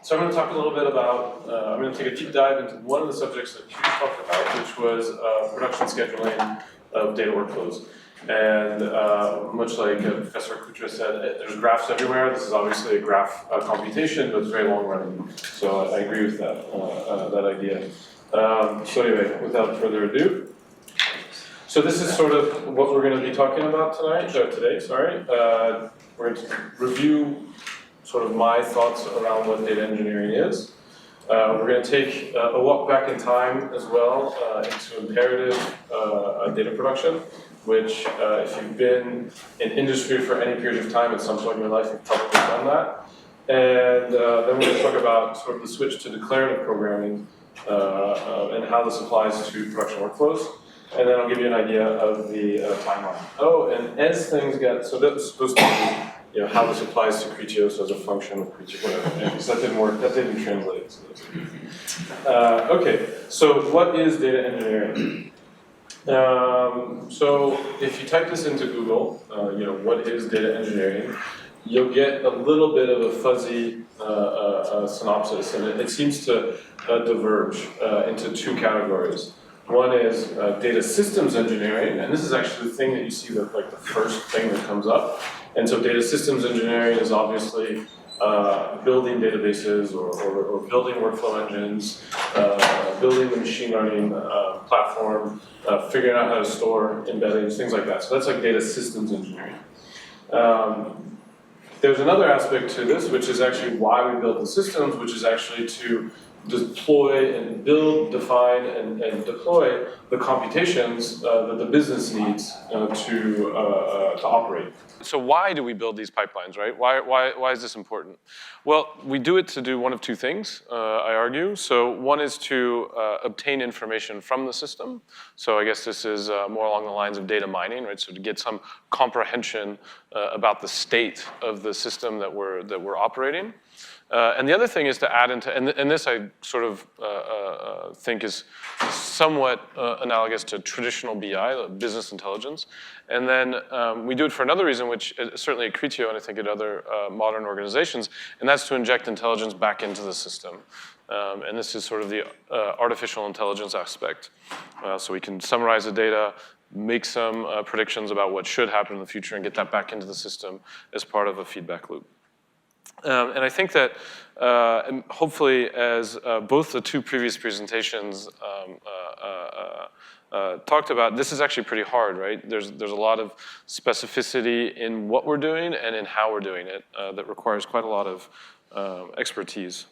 So I'm going to talk a little bit about, I'm going to take a deep dive into one of the subjects that you talked about, which was production scheduling of data workflows. And much like Professor Criteo said, there's graphs everywhere. This is obviously a graph computation, but it's very long running. So I agree with that, that idea. So anyway, without further ado, so this is sort of what we're going to be talking about today. We're going to review sort of my thoughts around what data engineering is. We're going to take a walk back in time as well into imperative data production, which if you've been in industry for any period of time at some point in your life, you've probably done that. And then we're going to talk about sort of the switch to declarative programming and how this applies to production workflows. And then I'll give you an idea of the timeline. Oh, and as things get, so that's supposed to be how this applies to Criteo, so as a function of Criteo, whatever. Because that didn't work, that didn't translate. So okay, so what is data engineering? So if you type this into Google, what is data engineering, you'll get a little bit of a fuzzy synopsis, and it seems to diverge into two categories. One is data systems engineering, and this is actually the thing that you see the first thing that comes up. And so data systems engineering is obviously building databases or building workflow engines, building the machine learning platform, figuring out how to store embeddings, things like that. So that's like data systems engineering. There's another aspect to this, which is actually why we build the systems, which is actually to deploy and build, define, and deploy the computations that the business needs to operate. So why do we build these pipelines, right? Why is this important? Well, we do it to do one of two things, I argue. So one is to obtain information from the system. So I guess this is more along the lines of data mining, right? So to get some comprehension about the state of the system that we're operating. And the other thing is to add into, and this I sort of think is somewhat analogous to traditional BI, business intelligence. And then we do it for another reason, which certainly at Criteo and I think at other modern organizations, and that's to inject intelligence back into the system. And this is sort of the artificial intelligence aspect. So we can summarize the data, make some predictions about what should happen in the future, and get that back into the system as part of a feedback loop. And I think that and hopefully as both the two previous presentations talked about, this is actually pretty hard, right? There's a lot of specificity in what we're doing and in how we're doing it that requires quite a lot of expertise.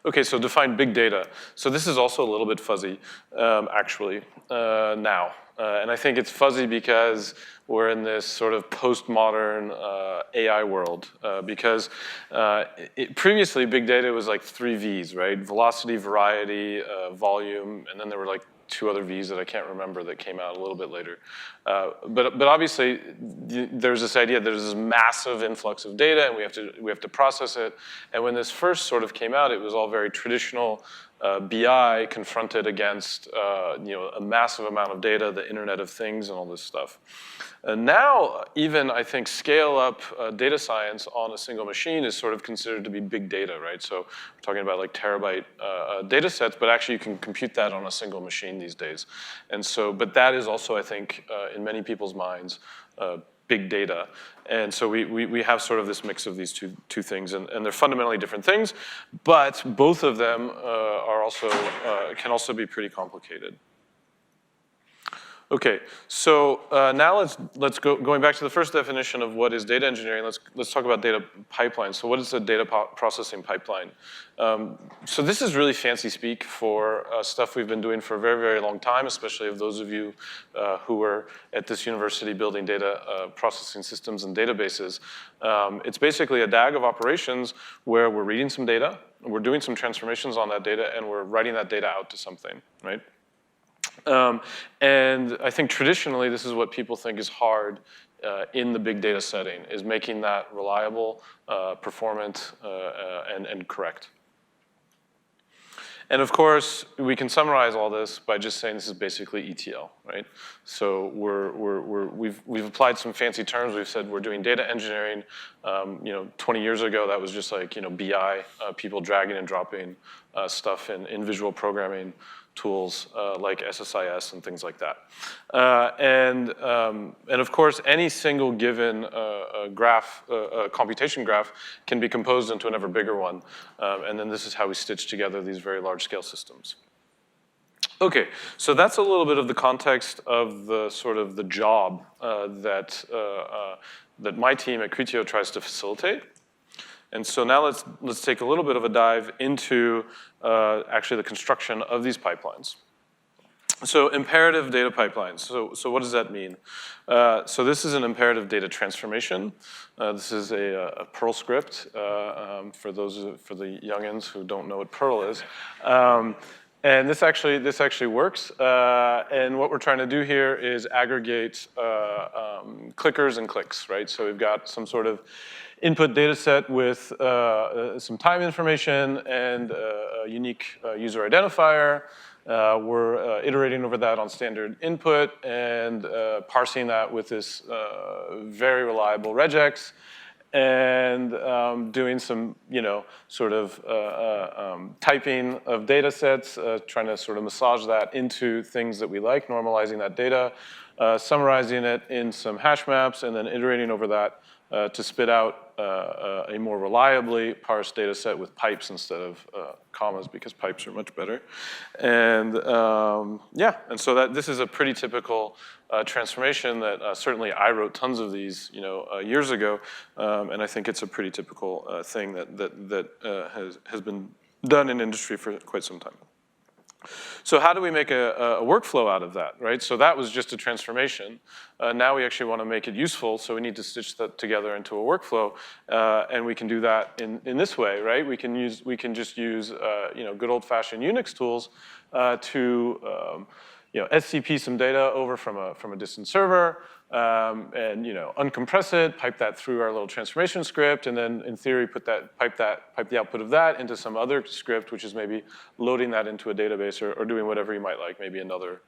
Okay, so define big data. So this is also a little bit fuzzy, actually, now. And I think it's fuzzy because we're in this sort of postmodern AI world. Because previously, big data was like 3 V's, right? Velocity, variety, volume, and then there were like 2 other V's that I can't remember that came out a little bit later. But obviously, there's this idea that there's this massive influx of data, and we have to process it. And when this first sort of came out, it was all very traditional BI confronted against a massive amount of data, the Internet of Things, and all this stuff. And now, even I think scale-up data science on a single machine is sort of considered to be big data, right? So we're talking about like terabyte data sets, but actually you can compute that on a single machine these days. And so, but that is also, I think, in many people's minds, big data. And so we have sort of this mix of these two things, and they're fundamentally different things, but both of them are also, can also be pretty complicated. Okay, so now let's go, going back to the first definition of what is data engineering, let's talk about data pipeline. So what is a data processing pipeline? So this is really fancy speak for stuff we've been doing for a very, very long time, especially of those of you who were at this university building data processing systems and databases. It's basically a DAG of operations where we're reading some data, we're doing some transformations on that data, and we're writing that data out to something, right? And I think traditionally this is what people think is hard in the big data setting, is making that reliable, performant, and correct. And of course, we can summarize all this by just saying this is basically ETL, right? So we've applied some fancy terms. We've said we're doing data engineering. 20 years ago, that was just like, BI, people dragging and dropping stuff in visual programming tools like SSIS and things like that. And of course, any single given graph, computation graph, can be composed into an ever bigger one. And then this is how we stitch together these very large scale systems. Okay, so that's a little bit of the context of the sort of the job that my team at Criteo tries to facilitate. And so now let's take a little bit of a dive into actually the construction of these pipelines. So imperative data pipelines. So what does that mean? So this is an imperative data transformation. This is a Perl script for the youngins who don't know what Perl is. And this actually works. And what we're trying to do here is aggregate clickers and clicks, right? So we've got some sort of input data set with some time information and a unique user identifier. We're iterating over that on standard input and parsing that with this very reliable regex, and doing some, sort of typing of data sets, trying to sort of massage that into things that we like, normalizing that data, summarizing it in some hash maps, and then iterating over that to spit out a more reliably parsed data set with pipes instead of commas, because pipes are much better. And and so this is a pretty typical transformation that certainly I wrote tons of these, years ago, and I think it's a pretty typical thing that has been done in industry for quite some time. So how do we make a workflow out of that, right? So that was just a transformation. Now we actually want to make it useful, so we need to stitch that together into a workflow, and we can do that in this way, right? We can just use good old-fashioned Unix tools to SCP some data over from a distant server, and uncompress it, pipe that through our little transformation script, and then in theory pipe the output of that into some other script, which is maybe loading that into a database or doing whatever you might like, maybe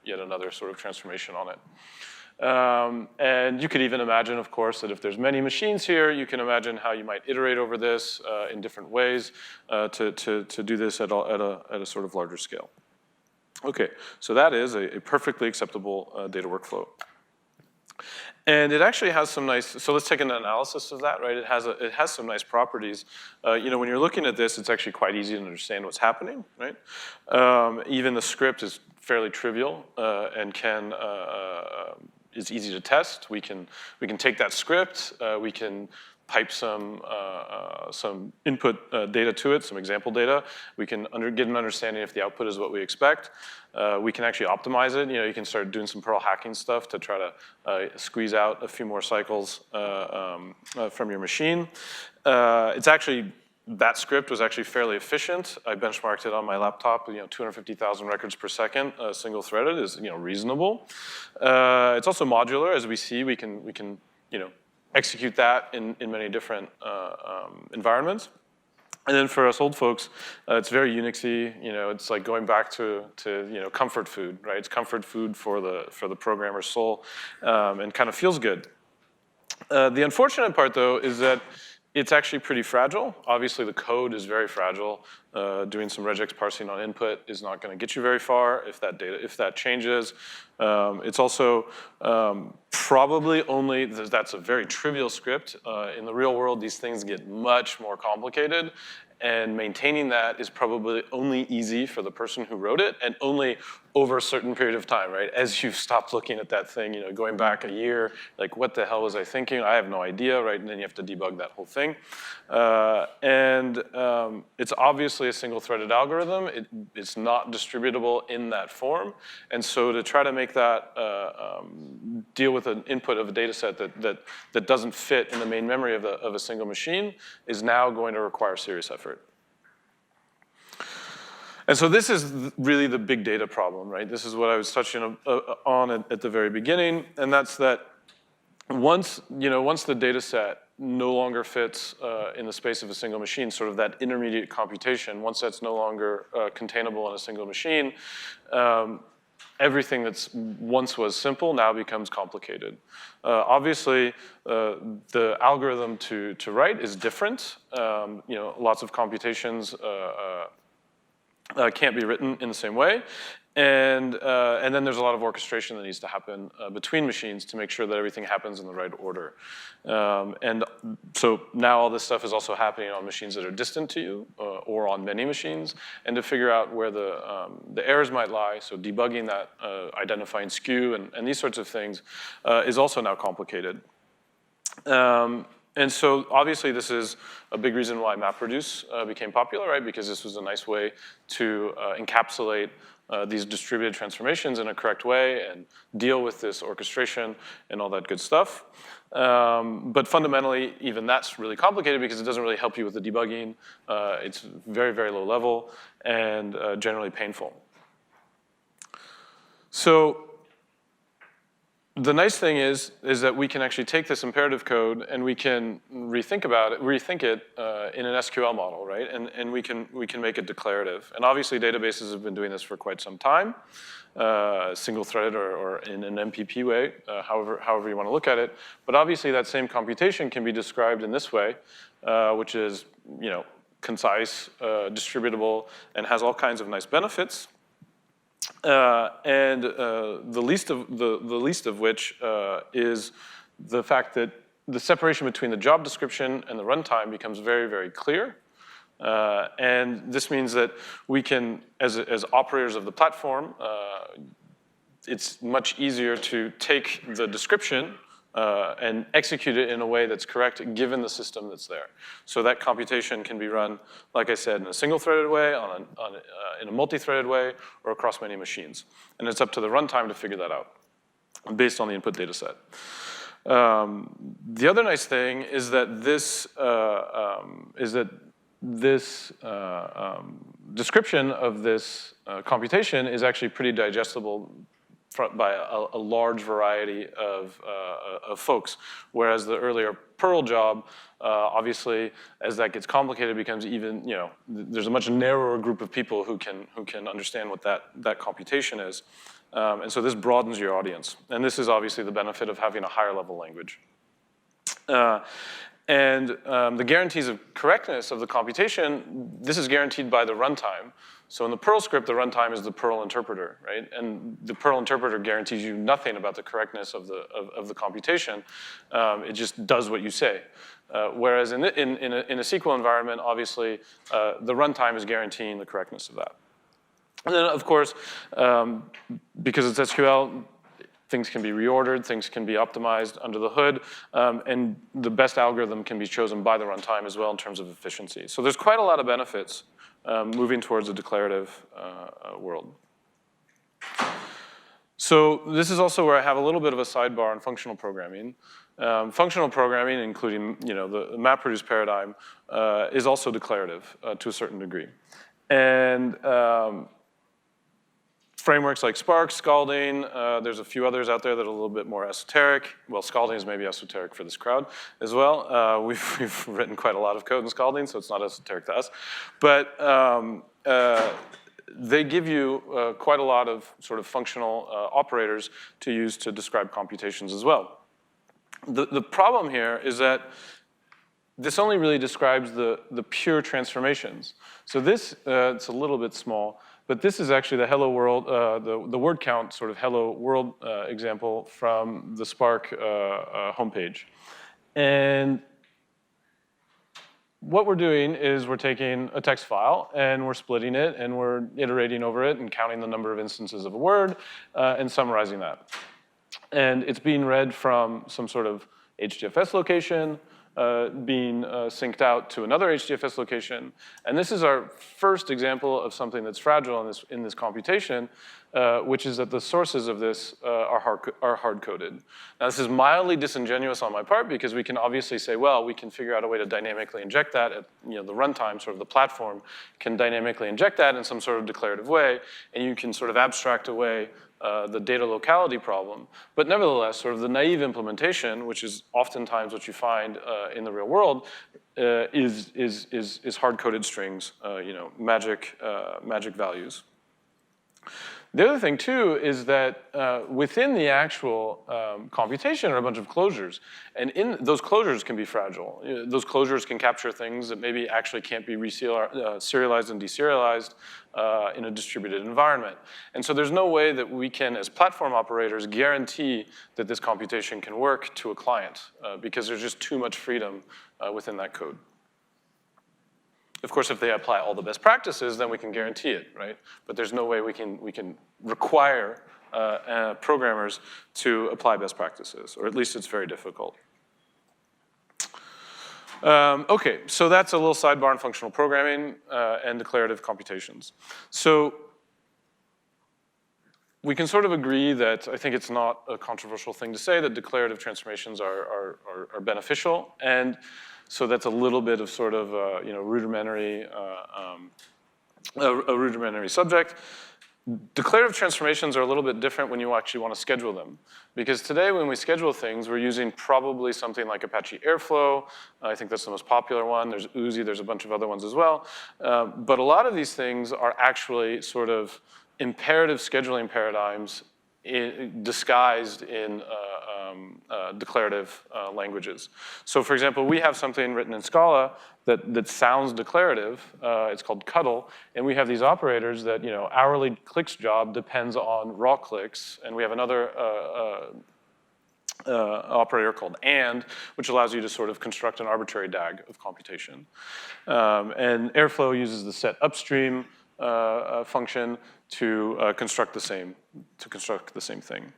yet another sort of transformation on it. And you could even imagine, of course, that if there's many machines here, you can imagine how you might iterate over this in different ways to do this at a sort of larger scale. Okay, so that is a perfectly acceptable data workflow. And it actually has some nice, so let's take an analysis of that, right? It has some nice properties. When you're looking at this, it's actually quite easy to understand what's happening, right? Even the script is fairly trivial and is easy to test. We can take that script, we can pipe some input data to it, some example data. We can get an understanding if the output is what we expect. We can actually optimize it. You can start doing some Perl hacking stuff to try to squeeze out a few more cycles from your machine. That script was actually fairly efficient. I benchmarked it on my laptop, 250,000 records per second, single-threaded is reasonable. It's also modular, as we see. We can execute that in many different environments. And then for us old folks, it's very Unixy. It's like going back to comfort food, right? It's comfort food for the programmer's soul, and kind of feels good. The unfortunate part, though, is that it's actually pretty fragile. Obviously, the code is very fragile. Doing some regex parsing on input is not going to get you very far if that changes. It's also probably only, that's a very trivial script. In the real world, these things get much more complicated, and maintaining that is probably only easy for the person who wrote it, and only over a certain period of time, right? As you've stopped looking at that thing, going back a year, like, what the hell was I thinking? I have no idea, right? And then you have to debug that whole thing. It's obviously a single-threaded algorithm. It's not distributable in that form. And so to try to make that deal with an input of a data set that doesn't fit in the main memory of a single machine is now going to require serious effort. And so this is really the big data problem, right? This is what I was touching on at the very beginning, and that's that once the data set no longer fits in the space of a single machine, sort of that intermediate computation, once that's no longer containable in a single machine, everything that's once was simple now becomes complicated. Obviously, the algorithm to write is different. Lots of computations can't be written in the same way. And then there's a lot of orchestration that needs to happen between machines to make sure that everything happens in the right order. And so now all this stuff is also happening on machines that are distant to you or on many machines, and to figure out where the errors might lie, so debugging that, identifying skew, and these sorts of things is also now complicated. And so obviously this is a big reason why MapReduce became popular, right? Because this was a nice way to encapsulate these distributed transformations in a correct way and deal with this orchestration and all that good stuff. But fundamentally, even that's really complicated because it doesn't really help you with the debugging. It's very, very low level and generally painful. So the nice thing is that we can actually take this imperative code and we can rethink it in an SQL model, right? And we can make it declarative. And obviously databases have been doing this for quite some time, single-threaded or in an MPP way, however you want to look at it. But obviously that same computation can be described in this way, which is concise, distributable, and has all kinds of nice benefits. The least of which is the fact that the separation between the job description and the runtime becomes very, very clear. And this means that we can, as operators of the platform, it's much easier to take the description and execute it in a way that's correct given the system that's there. So that computation can be run, like I said, in a single-threaded way, in a multi-threaded way, or across many machines. And it's up to the runtime to figure that out based on the input data set. The other nice thing is that this description of this computation is actually pretty digestible by a large variety of folks, whereas the earlier Perl job, obviously, as that gets complicated, becomes even, there's a much narrower group of people who can understand what that computation is. And so this broadens your audience. And this is obviously the benefit of having a higher level language. The guarantees of correctness of the computation, this is guaranteed by the runtime. So in the Perl script, the runtime is the Perl interpreter, right? And the Perl interpreter guarantees you nothing about the correctness of the computation. It just does what you say. Whereas in a SQL environment, obviously, the runtime is guaranteeing the correctness of that. And then, of course, because it's SQL, things can be reordered, things can be optimized under the hood, and the best algorithm can be chosen by the runtime as well in terms of efficiency. So there's quite a lot of benefits moving towards a declarative world. So this is also where I have a little bit of a sidebar on functional programming. Functional programming, including the MapReduce paradigm, is also declarative to a certain degree. And frameworks like Spark, Scalding, there's a few others out there that are a little bit more esoteric. Well, Scalding is maybe esoteric for this crowd as well. We've written quite a lot of code in Scalding, so it's not esoteric to us. But they give you quite a lot of sort of functional operators to use to describe computations as well. The problem here is that this only really describes the pure transformations. So this, it's a little bit small, but this is actually the hello world, the word count sort of hello world example from the Spark homepage. And what we're doing is we're taking a text file and we're splitting it and we're iterating over it and counting the number of instances of a word and summarizing that. And it's being read from some sort of HDFS location, being synced out to another HDFS location. And this is our first example of something that's fragile in this computation, which is that the sources of this are hard-coded. Now, this is mildly disingenuous on my part because we can obviously say, well, we can figure out a way to dynamically inject that at the runtime, sort of the platform can dynamically inject that in some sort of declarative way, and you can sort of abstract away the data locality problem. But nevertheless, sort of the naive implementation, which is oftentimes what you find in the real world, is hard-coded strings, magic values. The other thing, too, is that within the actual computation are a bunch of closures. And those closures can be fragile. Those closures can capture things that maybe actually can't be serialized and deserialized in a distributed environment. And so there's no way that we can, as platform operators, guarantee that this computation can work to a client because there's just too much freedom within that code. Of course, if they apply all the best practices, then we can guarantee it, right? But there's no way we can require programmers to apply best practices, or at least it's very difficult. Okay, so that's a little sidebar on functional programming and declarative computations. So we can sort of agree that I think it's not a controversial thing to say that declarative transformations are beneficial, and so that's a little bit of sort of rudimentary subject. Declarative transformations are a little bit different when you actually want to schedule them. Because today when we schedule things, we're using probably something like Apache Airflow. I think that's the most popular one. There's Uzi, there's a bunch of other ones as well. But a lot of these things are actually sort of imperative scheduling paradigms disguised in declarative languages. So for example, we have something written in Scala that sounds declarative. It's called cuddle. And we have these operators that, hourly clicks job depends on raw clicks. And we have another operator called and, which allows you to sort of construct an arbitrary DAG of computation. And Airflow uses the set upstream function to construct the same thing.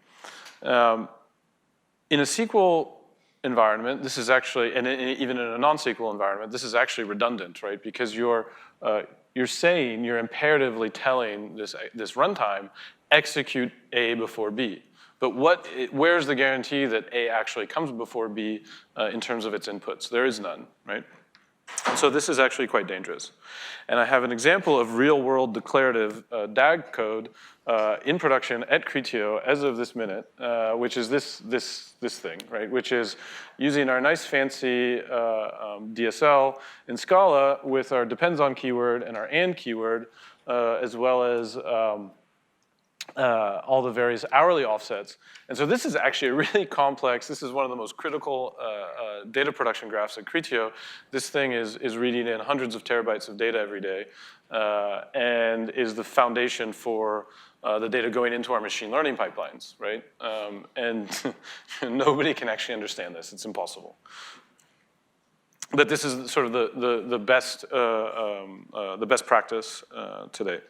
In a SQL environment, this is actually, and even in a non-SQL environment, this is actually redundant, right? Because you're imperatively telling this runtime, execute A before B. But where's the guarantee that A actually comes before B in terms of its inputs? There is none, right? And so this is actually quite dangerous. And I have an example of real-world declarative DAG code in production at Criteo as of this minute, which is this thing, right? Which is using our nice fancy DSL in Scala with our depends on keyword and our and keyword, as well as all the various hourly offsets. And so this is actually a really complex, this is one of the most critical data production graphs at Criteo. This thing is reading in hundreds of terabytes of data every day and is the foundation for the data going into our machine learning pipelines, right? And nobody can actually understand this, it's impossible. But this is sort of the best practice today.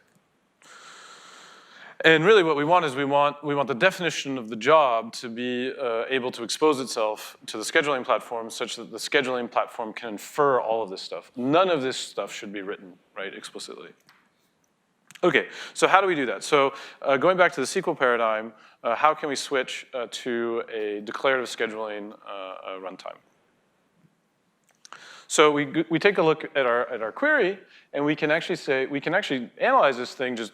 And really what we want is we want the definition of the job to be able to expose itself to the scheduling platform such that the scheduling platform can infer all of this stuff. None of this stuff should be written, right, explicitly. Okay, so how do we do that? So going back to the SQL paradigm, how can we switch to a declarative scheduling runtime? So we take a look at our query, and we can actually analyze this thing just,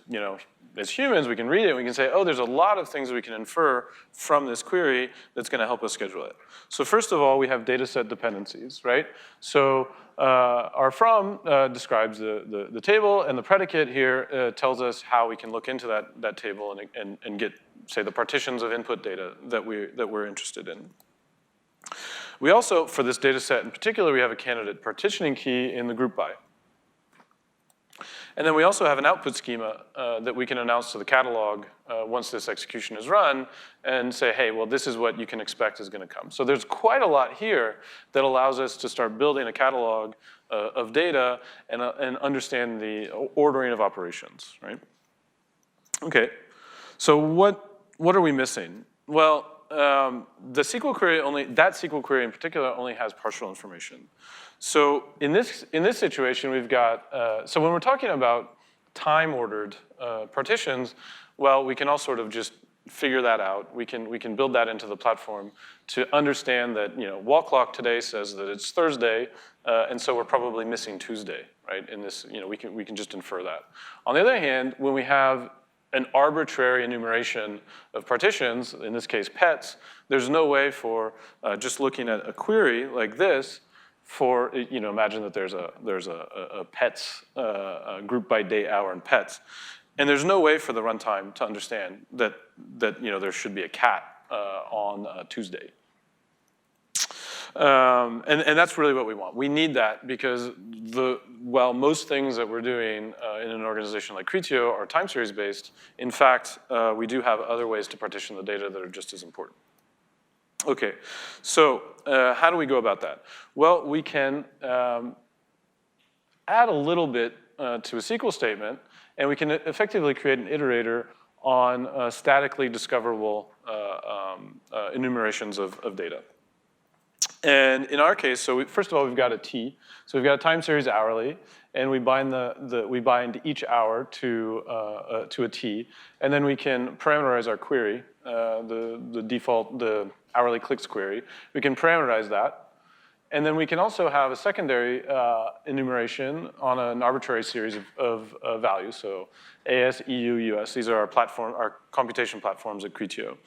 as humans, we can read it, and we can say, oh, there's a lot of things that we can infer from this query that's gonna help us schedule it. So first of all, we have data set dependencies, right? So our from describes the table, and the predicate here tells us how we can look into that table and get, say, the partitions of input data that we're interested in. We also, for this data set in particular, we have a candidate partitioning key in the group by. And then we also have an output schema that we can announce to the catalog once this execution is run and say, hey, well, this is what you can expect is gonna come. So there's quite a lot here that allows us to start building a catalog of data and understand the ordering of operations, right? Okay, so what are we missing? Well, the SQL query that SQL query in particular only has partial information. So in this situation, we've got, so when we're talking about time-ordered partitions, well, we can all sort of just figure that out. We can build that into the platform to understand that, wall clock today says that it's Thursday, and so we're probably missing Tuesday, right? In this, we can just infer that. On the other hand, when we have an arbitrary enumeration of partitions, in this case pets, there's no way for just looking at a query like this for, imagine that there's a pets group by day, hour, and pets. And there's no way for the runtime to understand that there should be a cat on Tuesday. And that's really what we want. We need that because while most things that we're doing in an organization like Criteo are time series based, in fact, we do have other ways to partition the data that are just as important. Okay, so how do we go about that? Well, we can add a little bit to a SQL statement, and we can effectively create an iterator on statically discoverable enumerations of data. And in our case, so first of all, we've got a T. So we've got a time series hourly, and we bind we bind each hour to a T, and then we can parameterize our query, the default, the hourly clicks query. We can parameterize that. And then we can also have a secondary enumeration on an arbitrary series of values. So AS, EU, US, these are our computation platforms at Criteo.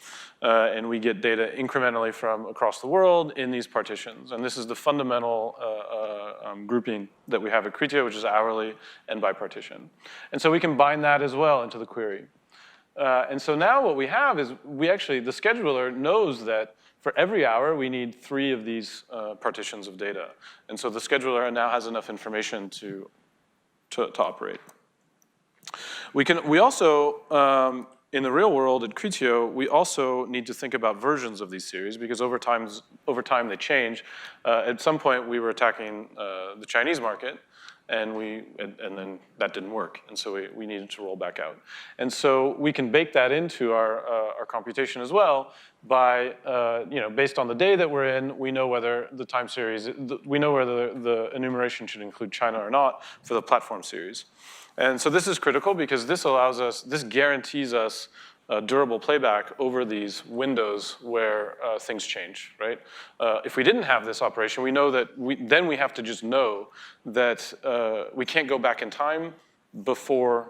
And we get data incrementally from across the world in these partitions. And this is the fundamental grouping that we have at Criteo, which is hourly and by partition. And so we can bind that as well into the query. And so now what we have is the scheduler knows that for every hour, we need 3 of these partitions of data. And so the scheduler now has enough information to operate. We also, in the real world at Criteo, we also need to think about versions of these series because over time they change. At some point, we were attacking the Chinese market, and then that didn't work, and so we needed to roll back out. And so we can bake that into our computation as well by, based on the day that we're in, we know whether the time series, we know whether the enumeration should include China or not for the platform series. And so this is critical because this guarantees us durable playback over these windows where things change, right? If we didn't have this operation, we know that then we have to just know that we can't go back in time before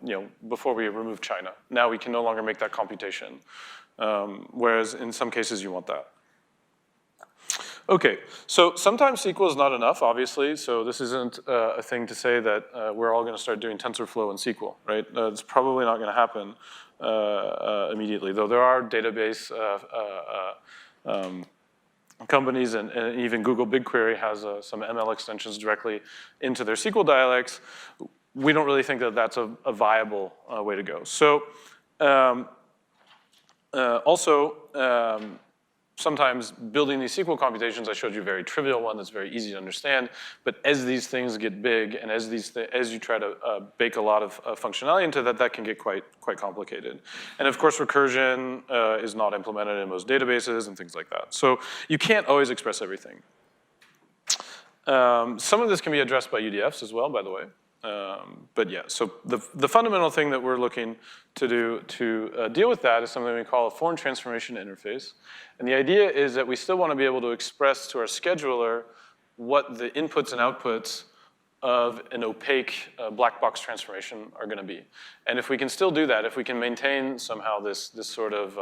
we remove China. Now we can no longer make that computation, whereas in some cases you want that. Okay, so sometimes SQL is not enough, obviously, so this isn't a thing to say that we're all gonna start doing TensorFlow in SQL, right? It's probably not gonna happen immediately, though there are database companies and even Google BigQuery has some ML extensions directly into their SQL dialects. We don't really think that that's a viable way to go. So sometimes building these SQL computations, I showed you a very trivial one that's very easy to understand, but as these things get big and as you try to bake a lot of functionality into that, that can get quite complicated. And of course, recursion is not implemented in most databases and things like that. So you can't always express everything. Some of this can be addressed by UDFs as well, by the way. But yeah, so the fundamental thing that we're looking to do to deal with that is something we call a form transformation interface. And the idea is that we still want to be able to express to our scheduler what the inputs and outputs of an opaque black box transformation are going to be. And if we can still do that, if we can maintain somehow this sort of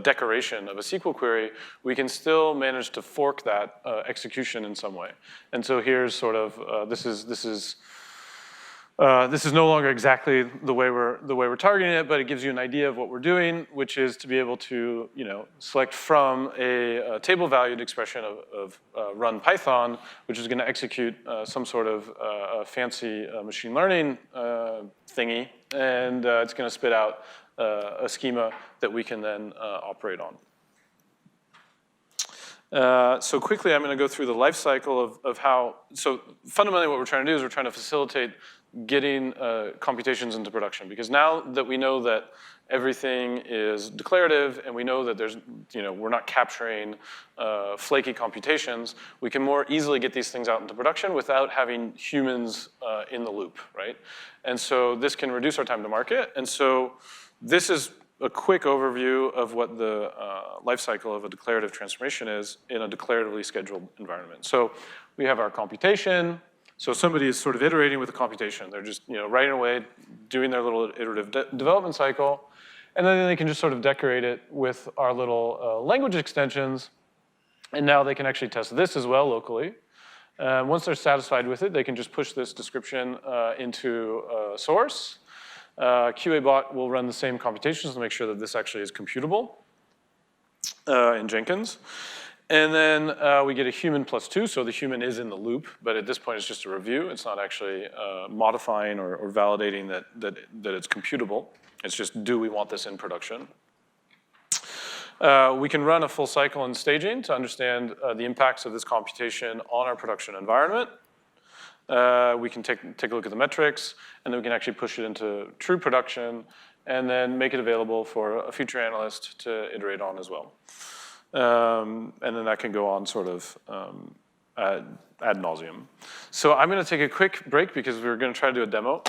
decoration of a SQL query, we can still manage to fork that execution in some way. And so here's sort of, this is no longer exactly the way we're targeting it, but it gives you an idea of what we're doing, which is to be able to, select from a table-valued expression of run Python, which is going to execute some sort of fancy machine learning thingy, and it's going to spit out a schema that we can then operate on. So quickly, I'm going to go through the life cycle of how. So fundamentally, what we're trying to do is we're trying to facilitate getting computations into production, because now that we know that everything is declarative and we know that there's, we're not capturing flaky computations, we can more easily get these things out into production without having humans in the loop, right? And so this can reduce our time to market. And so this is a quick overview of what the life cycle of a declarative transformation is in a declaratively scheduled environment. So we have our computation. So somebody is sort of iterating with the computation. They're just writing away, doing their little iterative development cycle, and then they can just sort of decorate it with our little language extensions, and now they can actually test this as well locally. Once they're satisfied with it, they can just push this description into source. QA bot will run the same computations to make sure that this actually is computable in Jenkins. And then we get a human +2, so the human is in the loop, but at this point it's just a review. It's not actually modifying or validating that it's computable. It's just, do we want this in production? We can run a full cycle in staging to understand the impacts of this computation on our production environment. We can take a look at the metrics, and then we can actually push it into true production, and then make it available for a future analyst to iterate on as well. And then that can go on sort of ad nauseum. So I'm gonna take a quick break because we're gonna try to do a demo.